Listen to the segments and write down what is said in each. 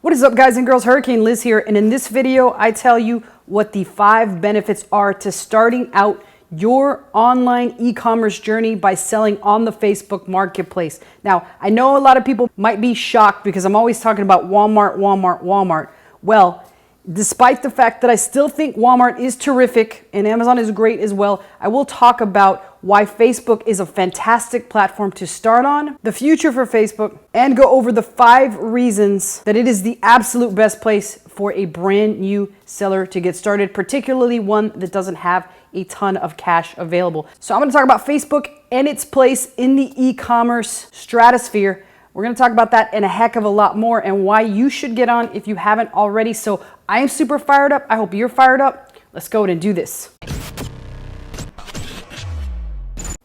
What is up, guys and girls? Hurricane Liz here, and in this video I tell you what the 5 benefits are to starting out your online e-commerce journey by selling on the Facebook marketplace. Now, I know a lot of people might be shocked because I'm always talking about Walmart. Well, despite the fact that I still think Walmart is terrific and Amazon is great as well, I will talk about why Facebook is a fantastic platform to start on, the future for Facebook, and go over the 5 reasons that it is the absolute best place for a brand new seller to get started, particularly one that doesn't have a ton of cash available. So I'm going to talk about Facebook and its place in the e-commerce stratosphere. We're going to talk about that and a heck of a lot more and why you should get on if you haven't already. So I am super fired up. I hope you're fired up. Let's go ahead and do this.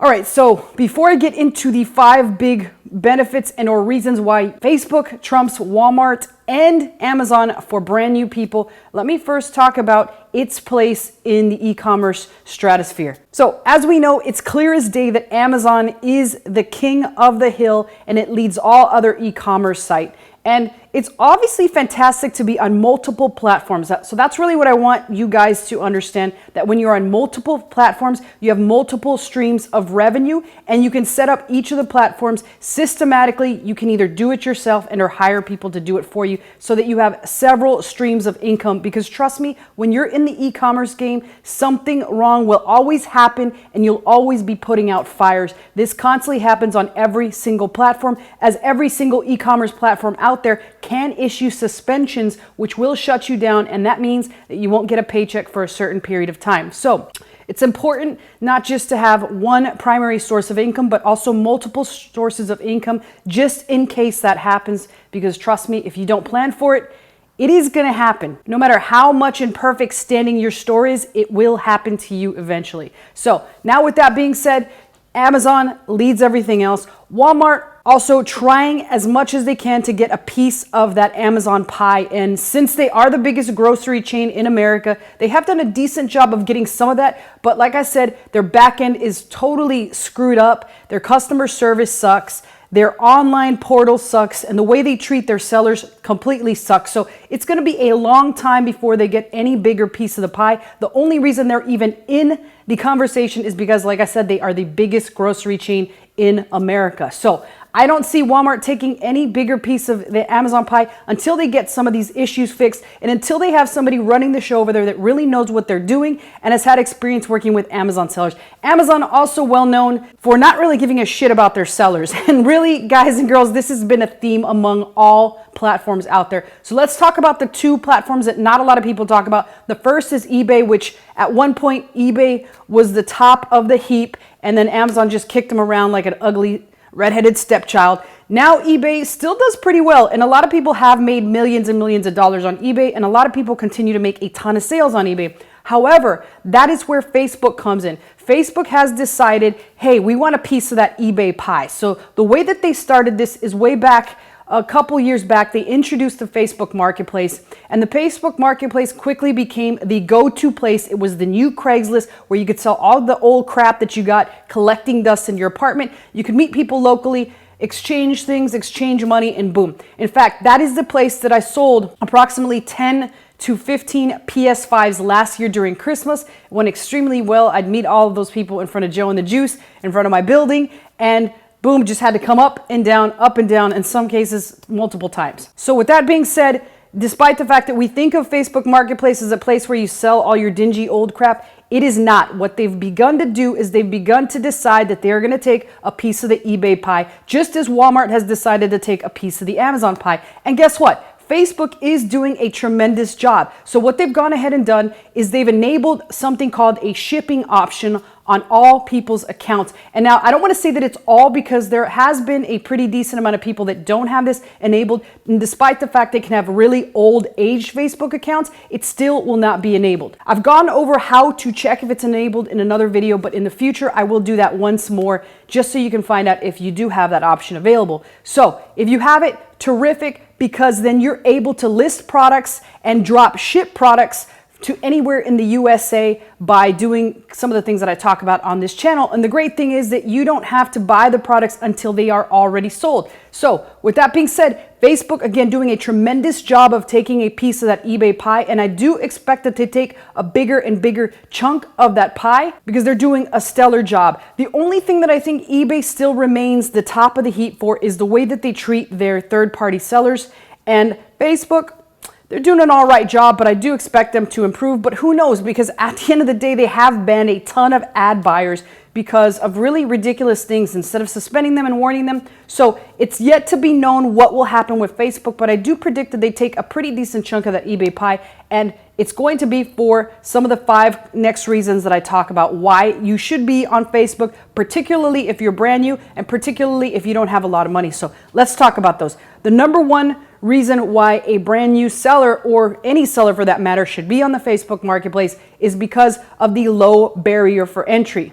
All right, so before I get into the 5 big benefits and or reasons why Facebook trumps Walmart and Amazon for brand new people, let me first talk about its place in the e-commerce stratosphere. So as we know, it's clear as day that Amazon is the king of the hill and it leads all other e-commerce sites. And it's obviously fantastic to be on multiple platforms. So that's really what I want you guys to understand, that when you're on multiple platforms, you have multiple streams of revenue and you can set up each of the platforms systematically. You can either do it yourself and or hire people to do it for you so that you have several streams of income, because trust me, when you're in the e-commerce game, something wrong will always happen and you'll always be putting out fires. This constantly happens on every single platform, as every single e-commerce platform out there can issue suspensions, which will shut you down, and that means that you won't get a paycheck for a certain period of time. So it's important not just to have one primary source of income, but also multiple sources of income just in case that happens, because trust me, if you don't plan for it, it is going to happen. No matter how much in perfect standing your store is, it will happen to you eventually. So now with that being said, Amazon leads everything else. Walmart also trying as much as they can to get a piece of that Amazon pie. And since they are the biggest grocery chain in America, they have done a decent job of getting some of that. But like I said, their back end is totally screwed up. Their customer service sucks. Their online portal sucks, and the way they treat their sellers completely sucks. So it's going to be a long time before they get any bigger piece of the pie. The only reason they're even in the conversation is because, like I said, they are the biggest grocery chain in America. So I don't see Walmart taking any bigger piece of the Amazon pie until they get some of these issues fixed and until they have somebody running the show over there that really knows what they're doing and has had experience working with Amazon sellers. Amazon also well known for not really giving a shit about their sellers. And really, guys and girls, this has been a theme among all platforms out there. So let's talk about the 2 platforms that not a lot of people talk about. The first is eBay, which at one point eBay was the top of the heap, and then Amazon just kicked them around like an ugly redheaded stepchild. Now eBay still does pretty well, and a lot of people have made millions and millions of dollars on eBay, and a lot of people continue to make a ton of sales on eBay. However, that is where Facebook comes in. Facebook has decided, hey, we want a piece of that eBay pie. So the way that they started this is way back a couple years back. They introduced the Facebook Marketplace, and the Facebook Marketplace quickly became the go-to place. It was the new Craigslist where you could sell all the old crap that you got collecting dust in your apartment. You could meet people locally, exchange things, exchange money, and boom. In fact, that is the place that I sold approximately 10 to 15 PS5s last year during Christmas. It went extremely well. I'd meet all of those people in front of Joe and the Juice in front of my building, and boom, just had to come up and down, in some cases multiple times. So with that being said, despite the fact that we think of Facebook Marketplace as a place where you sell all your dingy old crap, it is not. What they've begun to do is they've begun to decide that they're going to take a piece of the eBay pie, just as Walmart has decided to take a piece of the Amazon pie. And guess what? Facebook is doing a tremendous job. So what they've gone ahead and done is they've enabled something called a shipping option on all people's accounts. And now I don't want to say that it's all, because there has been a pretty decent amount of people that don't have this enabled. And despite the fact they can have really old aged Facebook accounts, it still will not be enabled. I've gone over how to check if it's enabled in another video, but in the future I will do that once more just so you can find out if you do have that option available. So if you have it, terrific, because then you're able to list products and drop ship products to anywhere in the USA by doing some of the things that I talk about on this channel. And the great thing is that you don't have to buy the products until they are already sold. So with that being said, Facebook, again, doing a tremendous job of taking a piece of that eBay pie, and I do expect it to take a bigger and bigger chunk of that pie because they're doing a stellar job. The only thing that I think eBay still remains the top of the heap for is the way that they treat their third-party sellers, and Facebook, they're doing an all right job, but I do expect them to improve. But who knows? Because at the end of the day, they have banned a ton of ad buyers because of really ridiculous things instead of suspending them and warning them. So it's yet to be known what will happen with Facebook, but I do predict that they take a pretty decent chunk of that eBay pie, and it's going to be for some of the 5 next reasons that I talk about why you should be on Facebook, particularly if you're brand new and particularly if you don't have a lot of money. So let's talk about those. The number one reason why a brand new seller, or any seller for that matter, should be on the Facebook marketplace is because of the low barrier for entry.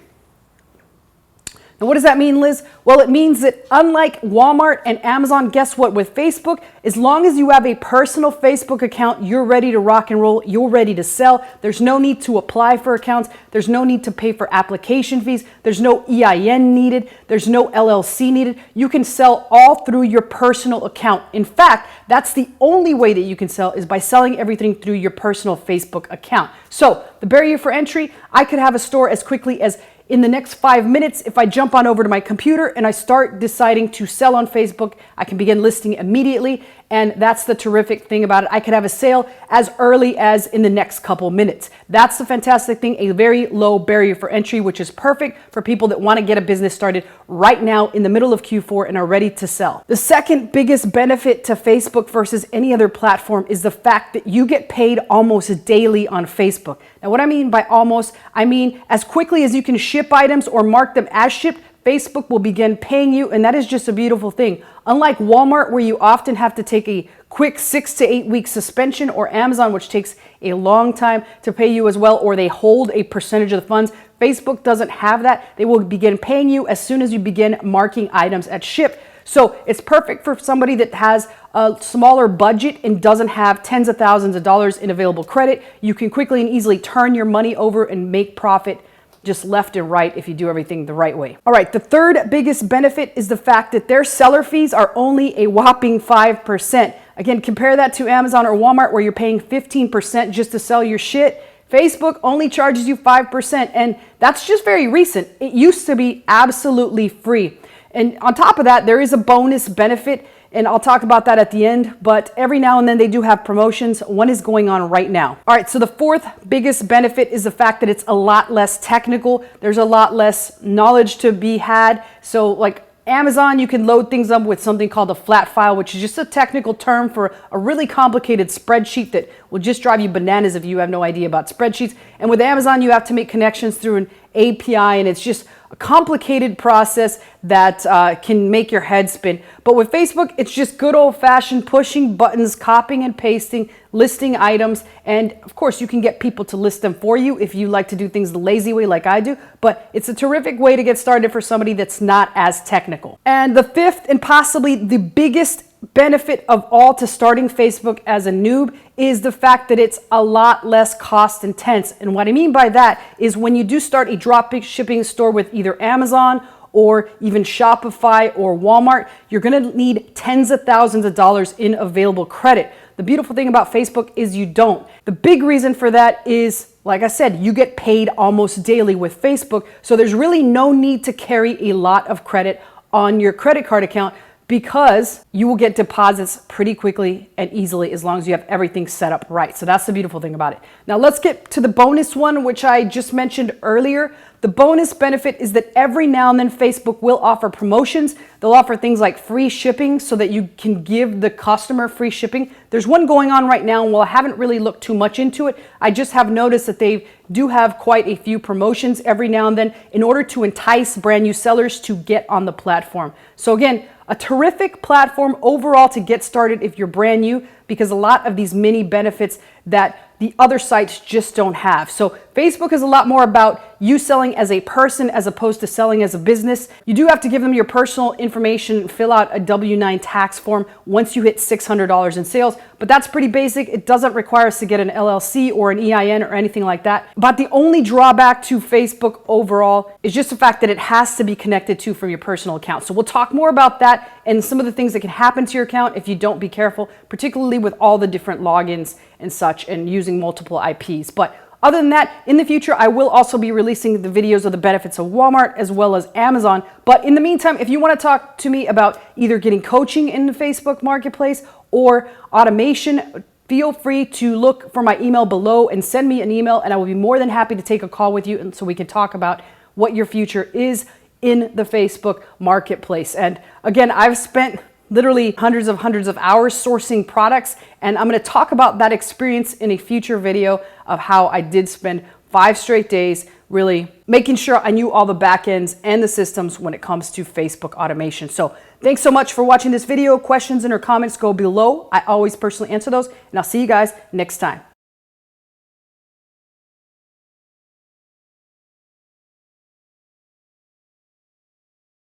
Now, what does that mean, Liz? Well, it means that unlike Walmart and Amazon, guess what? With Facebook, as long as you have a personal Facebook account, you're ready to rock and roll. You're ready to sell. There's no need to apply for accounts. There's no need to pay for application fees. There's no EIN needed. There's no LLC needed. You can sell all through your personal account. In fact, that's the only way that you can sell is by selling everything through your personal Facebook account. So the barrier for entry, I could have a store as quickly as in the next 5 minutes. If I jump on over to my computer and I start deciding to sell on Facebook, I can begin listing immediately. And that's the terrific thing about it. I could have a sale as early as in the next couple minutes. That's the fantastic thing, a very low barrier for entry, which is perfect for people that want to get a business started right now in the middle of Q4 and are ready to sell. The second biggest benefit to Facebook versus any other platform is the fact that you get paid almost daily on Facebook. Now, what I mean by almost, I mean as quickly as you can ship items or mark them as shipped, Facebook will begin paying you, and that is just a beautiful thing. Unlike Walmart, where you often have to take a quick 6 to 8 week suspension, or Amazon, which takes a long time to pay you as well, or they hold a percentage of the funds, Facebook doesn't have that. They will begin paying you as soon as you begin marking items at ship. So it's perfect for somebody that has a smaller budget and doesn't have tens of thousands of dollars in available credit. You can quickly and easily turn your money over and make profit just left and right if you do everything the right way. All right, the third biggest benefit is the fact that their seller fees are only a whopping 5%. Again, compare that to Amazon or Walmart, where you're paying 15% just to sell your shit. Facebook only charges you 5%, and that's just very recent. It used to be absolutely free. And on top of that, there is a bonus benefit, and I'll talk about that at the end, but every now and then they do have promotions. One is going on right now. All right, so the fourth biggest benefit is the fact that it's a lot less technical. There's a lot less knowledge to be had. So like Amazon, you can load things up with something called a flat file, which is just a technical term for a really complicated spreadsheet that will just drive you bananas if you have no idea about spreadsheets. And with Amazon, you have to make connections through an API, and it's just a complicated process that can make your head spin. But with Facebook, it's just good old-fashioned pushing buttons, copying and pasting, listing items, and of course you can get people to list them for you if you like to do things the lazy way like I do, but it's a terrific way to get started for somebody that's not as technical. And the fifth and possibly the biggest benefit of all to starting Facebook as a noob is the fact that it's a lot less cost intense. And what I mean by that is when you do start a drop shipping store with either Amazon or even Shopify or Walmart, you're going to need tens of thousands of dollars in available credit. The beautiful thing about Facebook is you don't. The big reason for that is, like I said, you get paid almost daily with Facebook. So there's really no need to carry a lot of credit on your credit card account, because you will get deposits pretty quickly and easily as long as you have everything set up right. So that's the beautiful thing about it. Now let's get to the bonus one, which I just mentioned earlier. The bonus benefit is that every now and then Facebook will offer promotions. They'll offer things like free shipping so that you can give the customer free shipping. There's one going on right now, and while I haven't really looked too much into it, I just have noticed that they do have quite a few promotions every now and then in order to entice brand new sellers to get on the platform. So again, a terrific platform overall to get started if you're brand new, because a lot of these mini benefits that the other sites just don't have. So Facebook is a lot more about you selling as a person as opposed to selling as a business. You do have to give them your personal information, fill out a W-9 tax form once you hit $600 in sales, but that's pretty basic. It doesn't require us to get an LLC or an EIN or anything like that. But the only drawback to Facebook overall is just the fact that it has to be connected to from your personal account. So we'll talk more about that and some of the things that can happen to your account if you don't be careful, particularly with all the different logins and such and using multiple IPs. But other than that, in the future, I will also be releasing the videos of the benefits of Walmart as well as Amazon. But in the meantime, if you want to talk to me about either getting coaching in the Facebook Marketplace or automation, feel free to look for my email below and send me an email, and I will be more than happy to take a call with you and so we can talk about what your future is in the Facebook Marketplace. And again, I've spent literally hundreds of hours sourcing products, and I'm going to talk about that experience in a future video of how I did spend 5 straight days really making sure I knew all the backends and the systems when it comes to Facebook automation. So thanks so much for watching this video. Questions and or comments go below. I always personally answer those, and I'll see you guys next time.